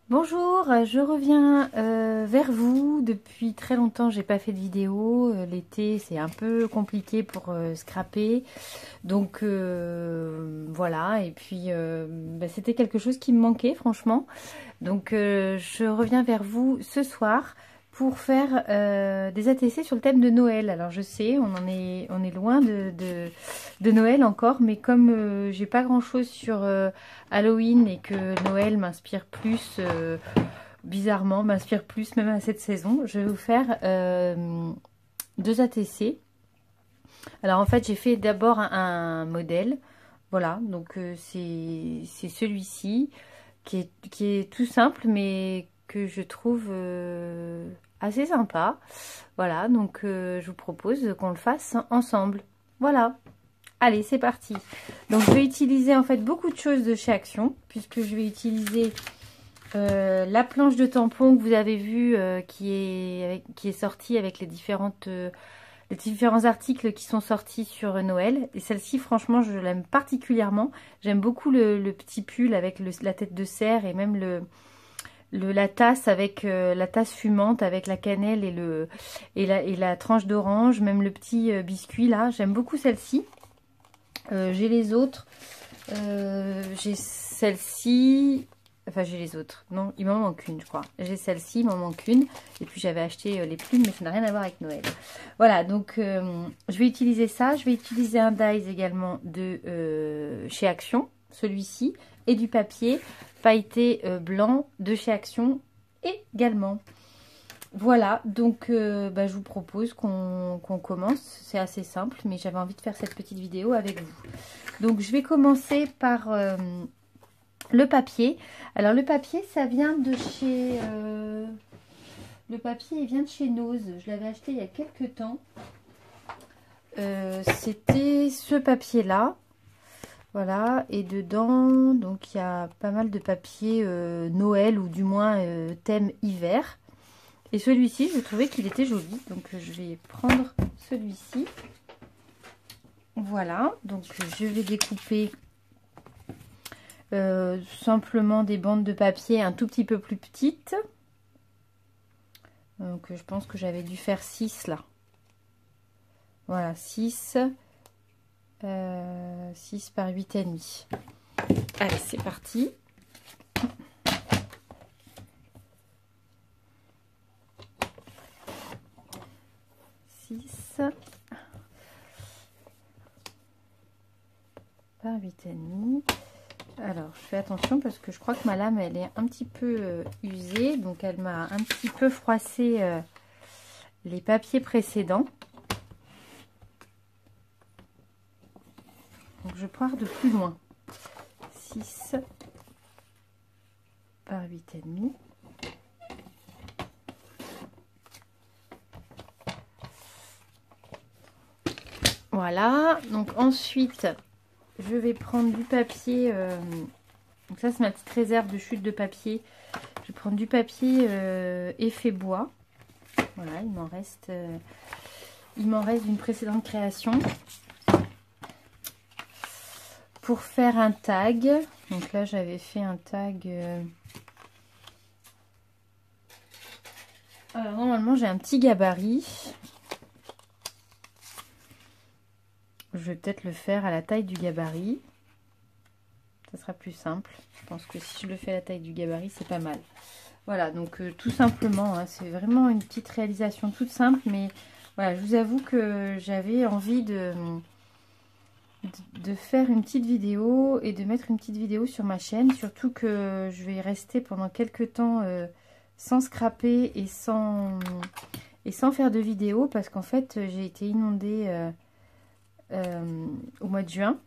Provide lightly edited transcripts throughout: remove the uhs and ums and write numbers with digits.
Bonjour, je reviens vers vous. Depuis très longtemps, j'ai pas fait de vidéo. L'été, c'est un peu compliqué pour scraper. Donc voilà, et puis c'était quelque chose qui me manquait, franchement. Donc je reviens vers vous ce soir pour faire des ATC sur le thème de Noël. Alors je sais, on est loin de Noël encore, mais comme j'ai pas grand-chose sur Halloween et que Noël m'inspire plus, bizarrement, m'inspire plus même à cette saison, je vais vous faire deux ATC. Alors en fait, j'ai fait d'abord un modèle. Voilà, donc c'est celui-ci qui est tout simple, mais que je trouve assez sympa. Voilà, donc je vous propose qu'on le fasse ensemble. Voilà, allez, c'est parti. Donc je vais utiliser en fait beaucoup de choses de chez Action, puisque je vais utiliser la planche de tampon que vous avez vue qui est sortie avec les différents articles qui sont sortis sur Noël. Et celle-ci, franchement, je l'aime particulièrement. J'aime beaucoup le petit pull avec la tête de cerf et même la tasse avec la tasse fumante avec la cannelle et la tranche d'orange, même le petit biscuit là. J'aime beaucoup celle-ci. J'ai les autres. J'ai celle-ci. Enfin, j'ai les autres. Non, il m'en manque une, je crois. J'ai celle-ci, il m'en manque une. Et puis, j'avais acheté les plumes, mais ça n'a rien à voir avec Noël. Voilà, donc, je vais utiliser ça. Je vais utiliser un dies également de chez Action, celui-ci. Et du papier pailleté blanc de chez Action également. Voilà, donc je vous propose qu'on commence. C'est assez simple, mais j'avais envie de faire cette petite vidéo avec vous. Donc, je vais commencer par... le papier. Alors le papier, ça vient de chez... le papier, il vient de chez Nose. Je l'avais acheté il y a quelques temps. C'était ce papier-là. Voilà. Et dedans, donc il y a pas mal de papier Noël ou du moins thème hiver. Et celui-ci, je trouvais qu'il était joli. Donc je vais prendre celui-ci. Voilà. Donc je vais découper... simplement des bandes de papier un tout petit peu plus petites. Donc je pense que j'avais dû faire 6 là. Voilà, 6 par 8,5. Allez, c'est parti. Par 8,5. Alors, je fais attention parce que je crois que ma lame, elle est un petit peu usée. Donc, elle m'a un petit peu froissé les papiers précédents. Donc, je pars de plus loin. 6 par 8,5. Voilà. Donc, ensuite... je vais prendre du papier, donc ça c'est ma petite réserve de chute de papier. Je vais prendre du papier effet bois. Voilà, il m'en reste d'une précédente création. Pour faire un tag, donc là j'avais fait un tag. Alors normalement j'ai un petit gabarit. Je vais peut-être le faire à la taille du gabarit. Ça sera plus simple. Je pense que si je le fais à la taille du gabarit, c'est pas mal. Voilà, donc tout simplement, hein, c'est vraiment une petite réalisation toute simple. Mais voilà, je vous avoue que j'avais envie de faire une petite vidéo et de mettre une petite vidéo sur ma chaîne. Surtout que je vais rester pendant quelques temps sans scraper et sans faire de vidéo. Parce qu'en fait, j'ai été inondée... au mois de juin.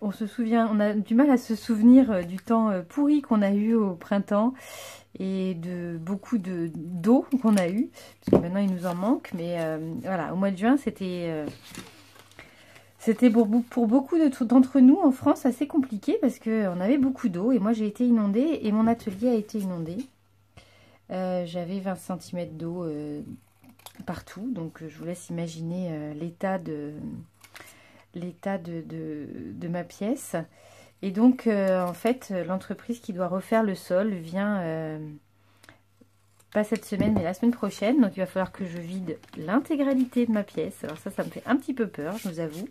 On a du mal à se souvenir du temps pourri qu'on a eu au printemps et de beaucoup d'eau qu'on a eu, parce que maintenant il nous en manque, mais voilà, au mois de juin c'était pour beaucoup d'entre nous en France assez compliqué parce qu'on avait beaucoup d'eau et moi j'ai été inondée et mon atelier a été inondé. J'avais 20 cm d'eau partout, donc je vous laisse imaginer l'état de ma pièce. Et donc, en fait, l'entreprise qui doit refaire le sol vient, pas cette semaine, mais la semaine prochaine. Donc, il va falloir que je vide l'intégralité de ma pièce. Alors ça me fait un petit peu peur, je vous avoue.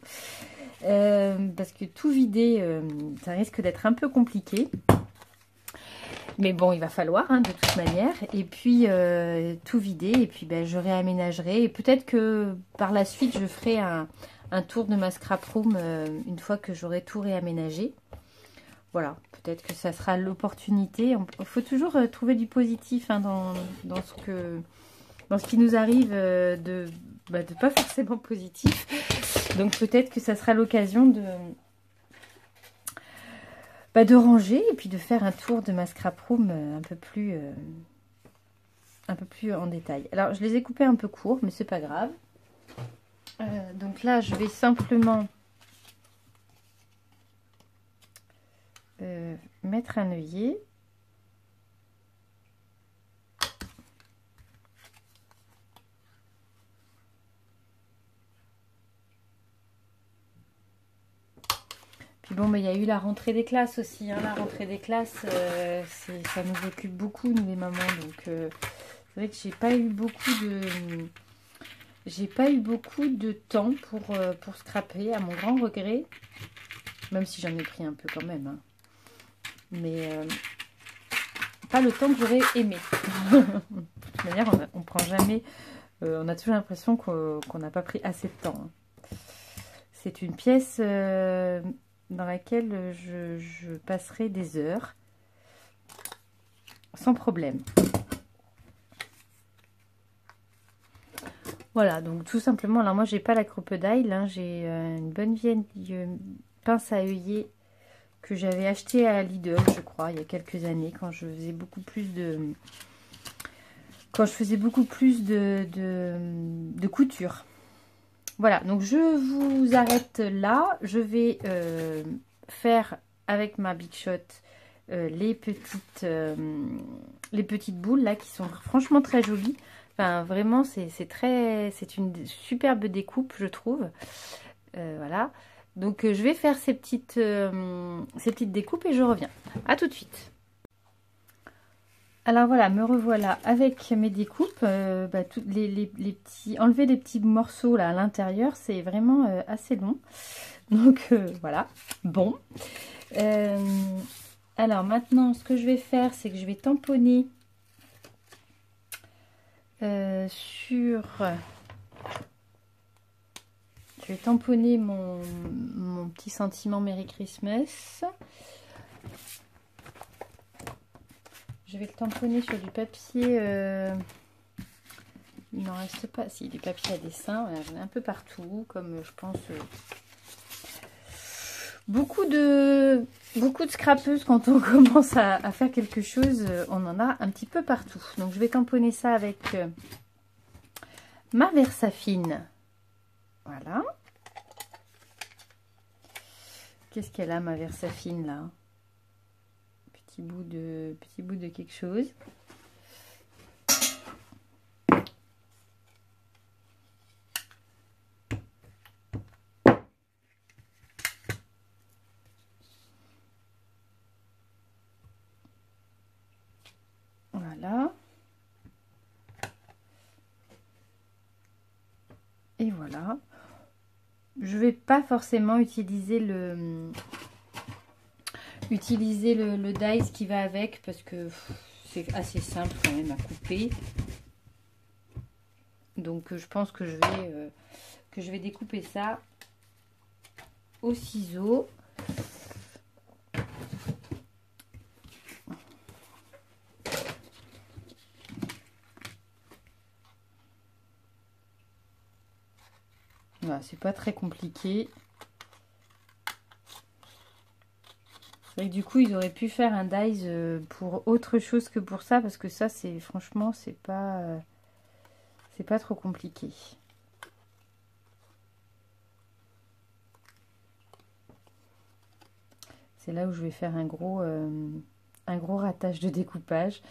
Parce que tout vider, ça risque d'être un peu compliqué. Mais bon, il va falloir, hein, de toute manière. Et puis, tout vider. Et puis, ben, je réaménagerai. Et peut-être que par la suite, je ferai un tour de ma scrap room une fois que j'aurai tout réaménagé. Voilà, peut-être que ça sera l'opportunité. Il faut toujours trouver du positif, hein, dans ce qui nous arrive de pas forcément positif. Donc peut-être que ça sera l'occasion de ranger et puis de faire un tour de ma scrap room un peu plus en détail. Alors je les ai coupés un peu courts, mais c'est pas grave. Donc là, je vais simplement mettre un œillet. Puis bon, il y a eu la rentrée des classes aussi. Hein. La rentrée des classes, ça nous occupe beaucoup, nous les mamans. Donc c'est vrai que j'ai pas eu beaucoup de temps pour scraper, à mon grand regret. Même si j'en ai pris un peu quand même. Hein. Mais pas le temps que j'aurais aimé. De toute manière, on prend jamais... on a toujours l'impression qu'on n'a pas pris assez de temps. Hein. C'est une pièce dans laquelle je passerai des heures sans problème. Voilà, donc tout simplement, alors moi j'ai pas la crocodile, hein, j'ai une bonne vieille pince à œillet que j'avais acheté à Lidl, je crois, il y a quelques années, quand je faisais beaucoup plus de couture. Voilà, donc je vous arrête là. Je vais faire avec ma Big Shot les petites boules là qui sont franchement très jolies. Enfin, vraiment, c'est une superbe découpe, je trouve. Voilà. Donc, je vais faire ces petites découpes et je reviens. À tout de suite. Alors voilà, me revoilà avec mes découpes. Enlever les petits morceaux là à l'intérieur, c'est vraiment assez long. Donc voilà, bon. Alors maintenant, ce que je vais faire, c'est que je vais tamponner mon petit sentiment Merry Christmas. Je vais le tamponner sur du papier. Il n'en reste pas. Si, du papier à dessin. Voilà, j'en ai un peu partout, comme je pense. Beaucoup de scrapeuses, quand on commence à faire quelque chose, on en a un petit peu partout. Donc je vais tamponner ça avec ma Versafine. Voilà. Qu'est-ce qu'elle a, ma Versafine, là? Petit bout de quelque chose. Voilà. Et voilà. Je vais pas forcément utiliser le dies qui va avec parce que c'est assez simple quand même à couper. Donc je pense que je vais découper ça au ciseau. Voilà, c'est pas très compliqué. C'est vrai que du coup, ils auraient pu faire un dies pour autre chose que pour ça, parce que ça, c'est franchement, c'est pas trop compliqué. C'est là où je vais faire un gros ratage de découpage.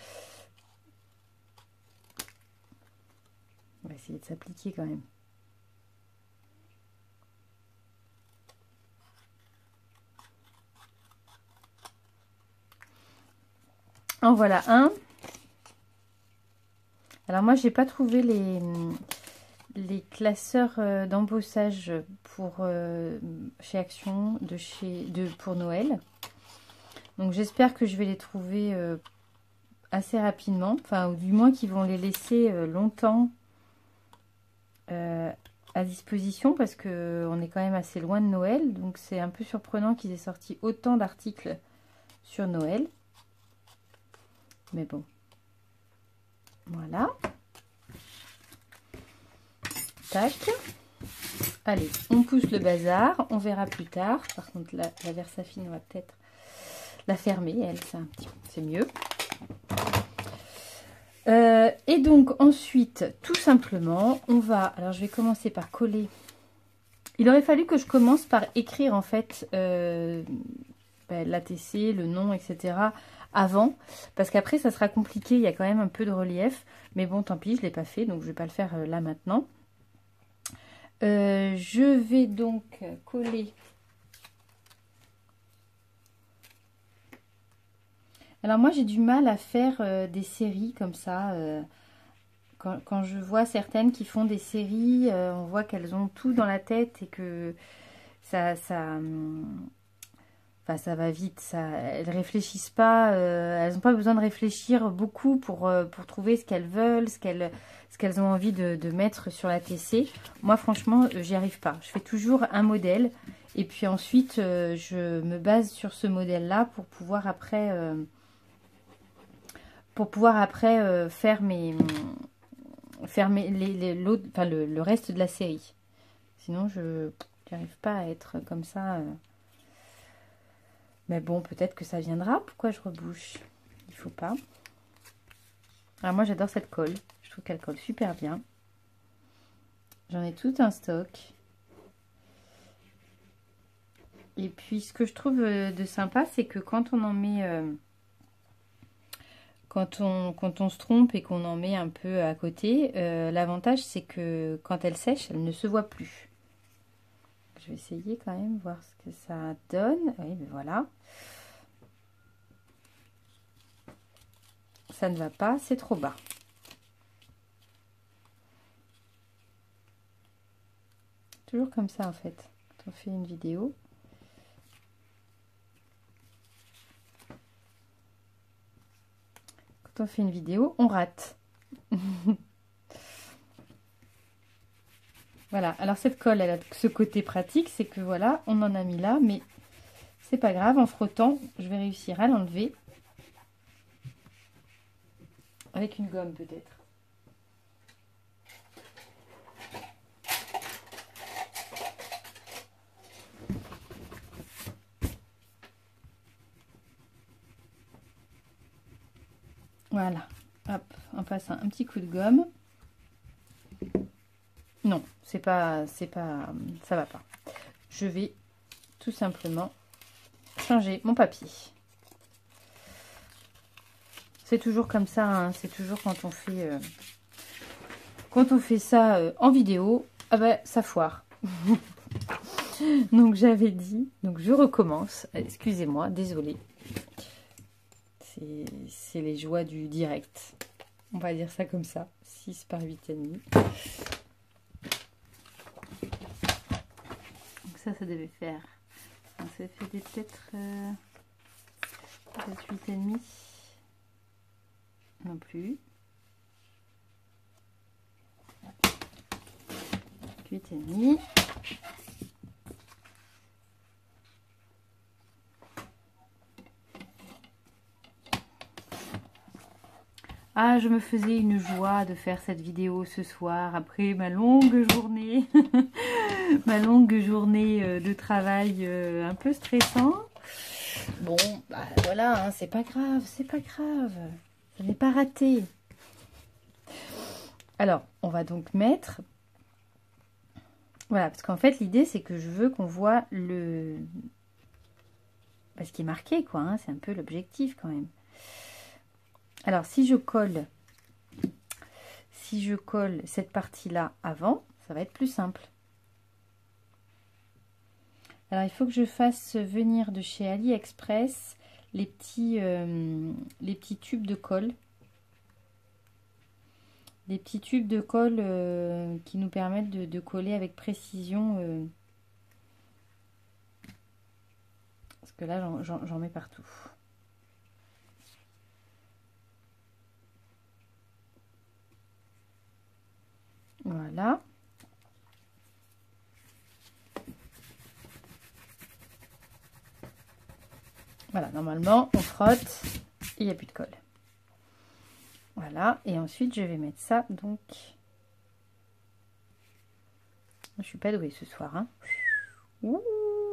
On va essayer de s'appliquer quand même. En voilà un. Alors moi, j'ai pas trouvé les classeurs d'embossage pour chez Action pour Noël. Donc j'espère que je vais les trouver assez rapidement, enfin ou du moins qu'ils vont les laisser longtemps à disposition, parce que on est quand même assez loin de Noël, donc c'est un peu surprenant qu'ils aient sorti autant d'articles sur Noël. Mais bon, voilà. Tac. Allez, on pousse le bazar, on verra plus tard. Par contre, la Versafine, on va peut-être la fermer, elle, c'est mieux. Et donc, ensuite, tout simplement, on va... Alors, je vais commencer par coller. Il aurait fallu que je commence par écrire, en fait, l'ATC, le nom, etc. avant. Parce qu'après, ça sera compliqué. Il y a quand même un peu de relief. Mais bon, tant pis, je ne l'ai pas fait. Donc, je ne vais pas le faire là, maintenant. Je vais donc coller. Alors moi j'ai du mal à faire des séries comme ça. Quand je vois certaines qui font des séries, on voit qu'elles ont tout dans la tête et que enfin, ça va vite. Elles réfléchissent pas, elles n'ont pas besoin de réfléchir beaucoup pour trouver ce qu'elles veulent, ce qu'elles ont envie de mettre sur la TC. Moi franchement, j'y arrive pas. Je fais toujours un modèle et puis ensuite je me base sur ce modèle-là pour pouvoir après... faire le reste de la série. Sinon, je n'arrive pas à être comme ça. Mais bon, peut-être que ça viendra. Pourquoi je rebouche? Il faut pas. Alors moi, j'adore cette colle. Je trouve qu'elle colle super bien. J'en ai tout un stock. Et puis, ce que je trouve de sympa, c'est que quand on en met... Quand on se trompe et qu'on en met un peu à côté, l'avantage c'est que quand elle sèche, elle ne se voit plus. Je vais essayer quand même, voir ce que ça donne. Oui, mais voilà. Ça ne va pas, c'est trop bas. Toujours comme ça en fait, quand on fait une vidéo. Quand on fait une vidéo, on rate. Voilà, alors cette colle, elle a ce côté pratique, c'est que voilà, on en a mis là, mais c'est pas grave, en frottant, je vais réussir à l'enlever. Avec une gomme peut-être. Voilà, hop, on passe un petit coup de gomme. Non, ça va pas. Je vais tout simplement changer mon papier. C'est toujours comme ça, hein, c'est toujours quand on fait ça en vidéo, ah ben ça foire. Donc j'avais dit, donc je recommence. Excusez-moi, désolée. C'est les joies du direct. On va dire ça comme ça. 6 par 8,5. Donc ça devait faire... Ça fait peut-être 8,5. Non plus. 8,5. Ah, je me faisais une joie de faire cette vidéo ce soir après ma longue journée, ma longue journée de travail un peu stressant. Bon, bah voilà, hein, c'est pas grave, ça n'est pas raté. Alors, on va donc mettre, voilà, parce qu'en fait l'idée c'est que je veux qu'on voit ce qui est marqué, quoi, hein, c'est un peu l'objectif quand même. Alors, si je colle cette partie-là avant, ça va être plus simple. Alors, il faut que je fasse venir de chez AliExpress les petits tubes de colle. Des petits tubes de colle qui nous permettent de coller avec précision. Parce que là, j'en mets partout. Voilà. Voilà, normalement, on frotte et il n'y a plus de colle. Voilà, et ensuite, je vais mettre ça, donc... Je suis pas douée ce soir, hein. Ouh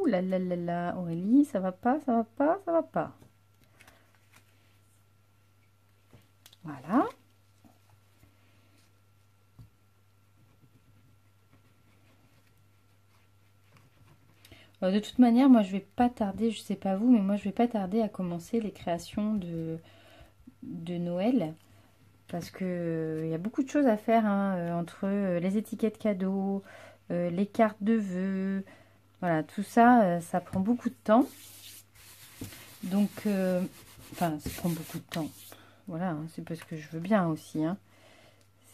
là là là là, Aurélie, ça va pas, ça va pas, ça va pas. Voilà. De toute manière, moi je vais pas tarder, je sais pas vous, mais moi je vais pas tarder à commencer les créations de Noël. Parce que il y a beaucoup de choses à faire hein, entre les étiquettes cadeaux, les cartes de vœux, voilà, tout ça, ça prend beaucoup de temps. Donc, enfin, ça prend beaucoup de temps. Voilà, hein, c'est parce que je veux bien aussi. Hein.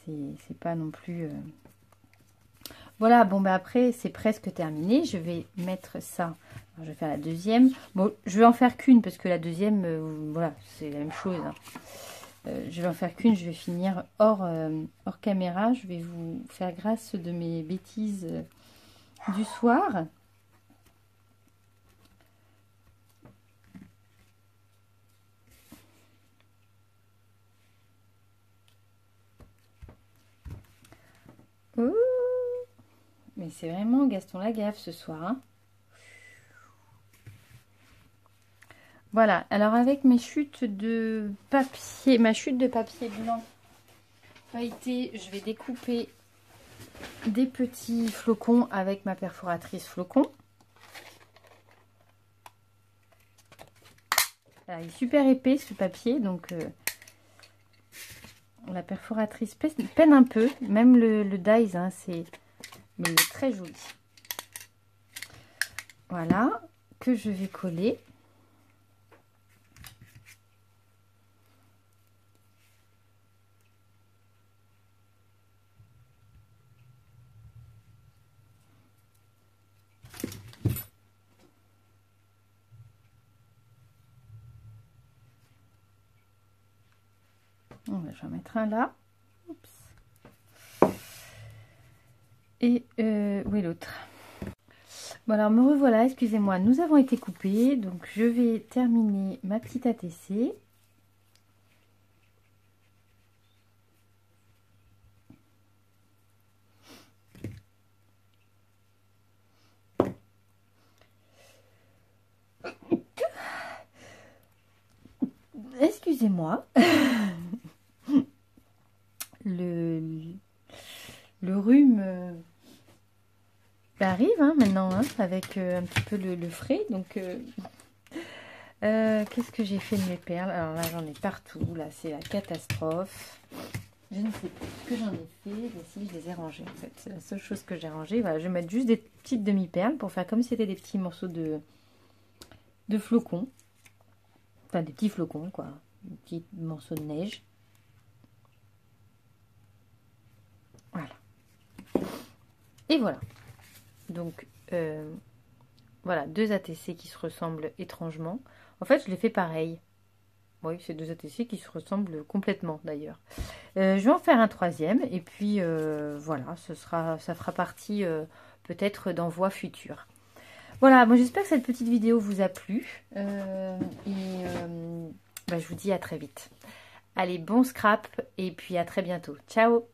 C'est pas non plus... Voilà, bon, bah après, c'est presque terminé. Je vais mettre ça. Alors, je vais faire la deuxième. Bon, je vais en faire qu'une parce que la deuxième, voilà, c'est la même chose. Hein. Je vais en faire qu'une. Je vais finir hors caméra. Je vais vous faire grâce de mes bêtises du soir. Ouh, mais c'est vraiment Gaston Lagaffe ce soir. Hein. Voilà, alors avec mes chutes de papier, ma chute de papier blanc feuilleté, je vais découper des petits flocons avec ma perforatrice flocon. Voilà, il est super épais ce papier, donc la perforatrice peine un peu, même le dies, hein, mais il est très joli. Voilà, que je vais coller. Je vais en mettre un là. Oups. Et où est l'autre? Bon alors me revoilà, excusez-moi, nous avons été coupés. Donc je vais terminer ma petite ATC. Excusez-moi. le rhume arrive hein, maintenant hein, avec un petit peu le frais. Donc qu'est-ce que j'ai fait de mes perles? Alors là j'en ai partout, là c'est la catastrophe. Je ne sais plus ce que j'en ai fait, mais si je les ai rangées en fait. C'est la seule chose que j'ai rangée. Voilà, je vais mettre juste des petites demi-perles pour faire comme si c'était des petits morceaux de flocons. Enfin des petits flocons quoi, des petits morceaux de neige. Voilà. Et voilà. Donc, voilà, deux ATC qui se ressemblent étrangement. En fait, je les fais pareil. Oui, c'est deux ATC qui se ressemblent complètement d'ailleurs. Je vais en faire un troisième. Et puis, voilà, ça fera partie peut-être d'envoi futur. Voilà, moi j'espère que cette petite vidéo vous a plu. Je vous dis à très vite. Allez, bon scrap et puis à très bientôt. Ciao!